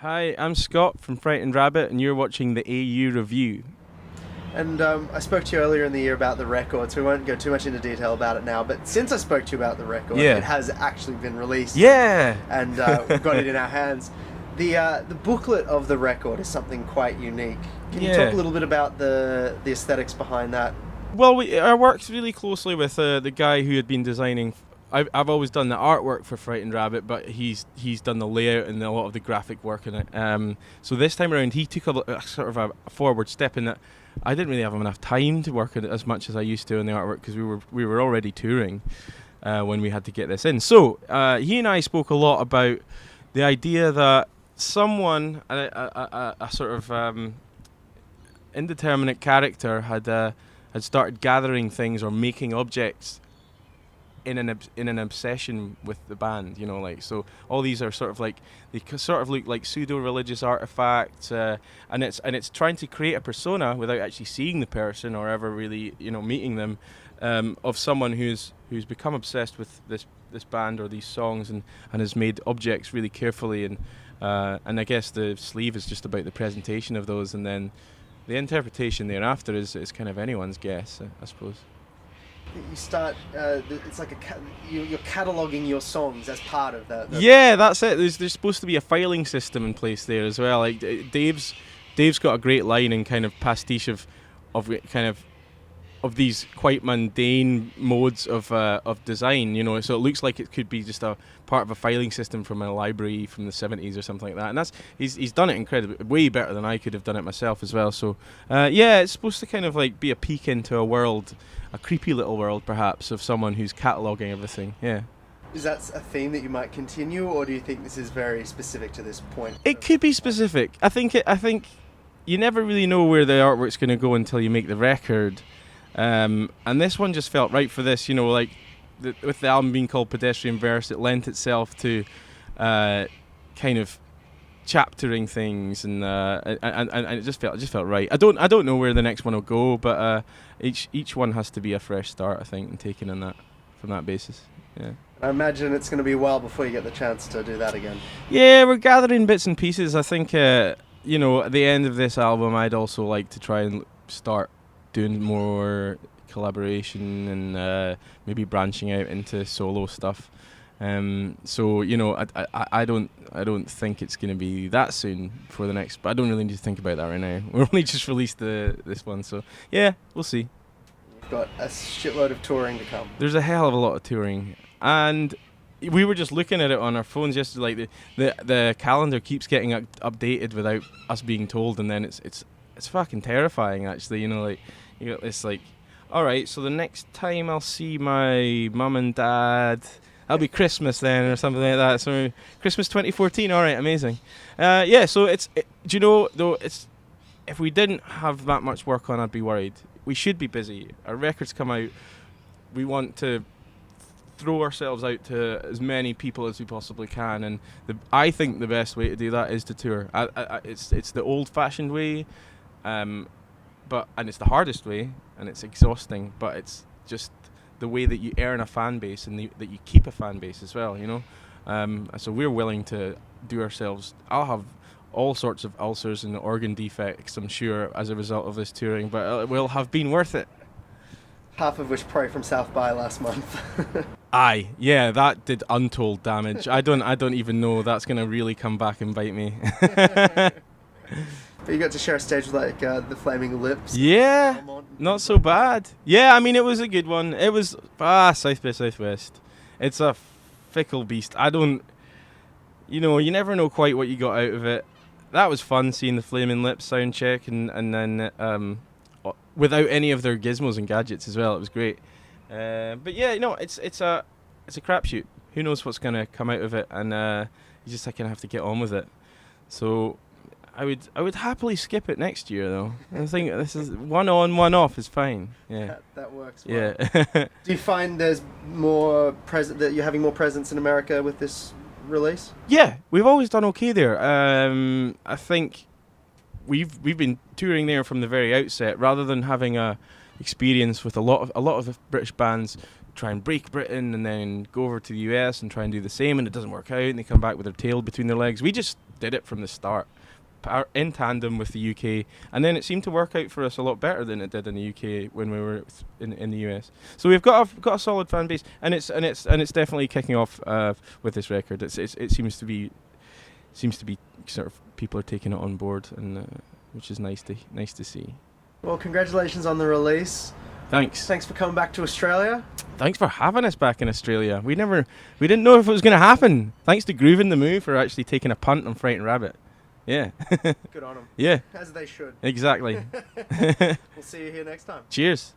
Hi, I'm Scott from Frightened Rabbit, and you're watching the AU review. And I spoke to you earlier in the year about the record, so we won't go too much into detail about it now. But since I spoke to you about the record, Yeah. it has actually been released. Yeah! And we've got it in our hands. The booklet of the record is something quite unique. Can you Yeah. talk a little bit about the aesthetics behind that? Well, I worked really closely with the guy who had been designing. I've always done the artwork for Frightened Rabbit, but he's done the layout and a lot of the graphic work in it. So this time around, he took a sort of a forward step in that I didn't really have enough time to work on it as much as I used to in the artwork because we were already touring when we had to get this in. So he and I spoke a lot about the idea that someone, a sort of indeterminate character, had started gathering things or making objects in an obsession with the band, you know, like, so all these are sort of like, they sort of look like pseudo-religious artifacts, and it's trying to create a persona without actually seeing the person or ever really, you know, meeting them, of someone who's become obsessed with this band or these songs and has made objects really carefully, and I guess the sleeve is just about the presentation of those, and then the interpretation thereafter is kind of anyone's guess, I suppose. You start. It's like you're cataloging your songs as part of that. Yeah, that's it. There's supposed to be a filing system in place there as well. Like Dave's got a great line and kind of pastiche of kind of these quite mundane modes of design, you know. So it looks like it could be just a part of a filing system from a library from the 70s or something like that. And that's he's done it incredibly, way better than I could have done it myself as well. So yeah, it's supposed to kind of like be a peek into a world, a creepy little world perhaps, of someone who's cataloguing everything. Yeah. Is that a theme that you might continue, or do you think this is very specific to this point? It could be specific. I think you never really know where the artwork's going to go until you make the record. And this one just felt right for this, you know, like with the album being called Pedestrian Verse, it lent itself to kind of chaptering things, and it just felt right. I don't know where the next one will go, but each one has to be a fresh start, I think, and taken on that from that basis. Yeah. I imagine it's going to be a while before you get the chance to do that again. Yeah, we're gathering bits and pieces. I think you know, at the end of this album, I'd also like to try and start doing more collaboration and maybe branching out into solo stuff. So you know, I don't think it's going to be that soon for the next. But I don't really need to think about that right now. We only just released this one, so yeah, we'll see. You've got a shitload of touring to come. There's a hell of a lot of touring, and we were just looking at it on our phones yesterday. Like the calendar keeps getting updated without us being told, and then it's fucking terrifying, actually. You know, like you got this like, all right, so the next time I'll see my mum and dad, that'll be Christmas then, or something like that. So Christmas 2014. All right, amazing. Yeah. So do you know though? If we didn't have that much work on, I'd be worried. We should be busy. Our records come out. We want to throw ourselves out to as many people as we possibly can, and I think the best way to do that is to tour. It's the old-fashioned way, and it's the hardest way, and it's exhausting, but it's just the way that you earn a fan base and that you keep a fan base as well, you know. So we're willing to do ourselves. I'll have all sorts of ulcers and organ defects, I'm sure, as a result of this touring, but it will have been worth it. Half of which probably from South by last month. Aye, yeah, that did untold damage. I don't even know. That's gonna really come back and bite me. But you got to share a stage with like the Flaming Lips. Yeah, not so bad. Yeah, I mean, it was a good one. It was South by Southwest. It's a fickle beast. You know, you never know quite what you got out of it. That was fun, seeing the Flaming Lips sound check, and then without any of their gizmos and gadgets as well. It was great. But yeah, you know, it's a crapshoot. Who knows what's gonna come out of it, and you just kind of have to get on with it. So I would happily skip it next year, though. I think this is one on, one off is fine. Yeah, that works well. Yeah. Do you find there's that you're having more presence in America with this release? Yeah, we've always done okay there. I think we've been touring there from the very outset, rather than having a experience with a lot of the British bands try and break Britain and then go over to the US and try and do the same, and it doesn't work out, and they come back with their tail between their legs. We just did it from the start, in tandem with the UK, and then it seemed to work out for us a lot better than it did in the UK when we were in the US. So we've got a solid fan base, and it's definitely kicking off with this record. It seems to be sort of people are taking it on board, and which is nice to see. Well, congratulations on the release. Thanks. Thanks for coming back to Australia. Thanks for having us back in Australia. We didn't know if it was going to happen. Thanks to Groovin The Moo for actually taking a punt on Frightened Rabbit. Yeah. Good on them. Yeah. As they should. Exactly. We'll see you here next time. Cheers.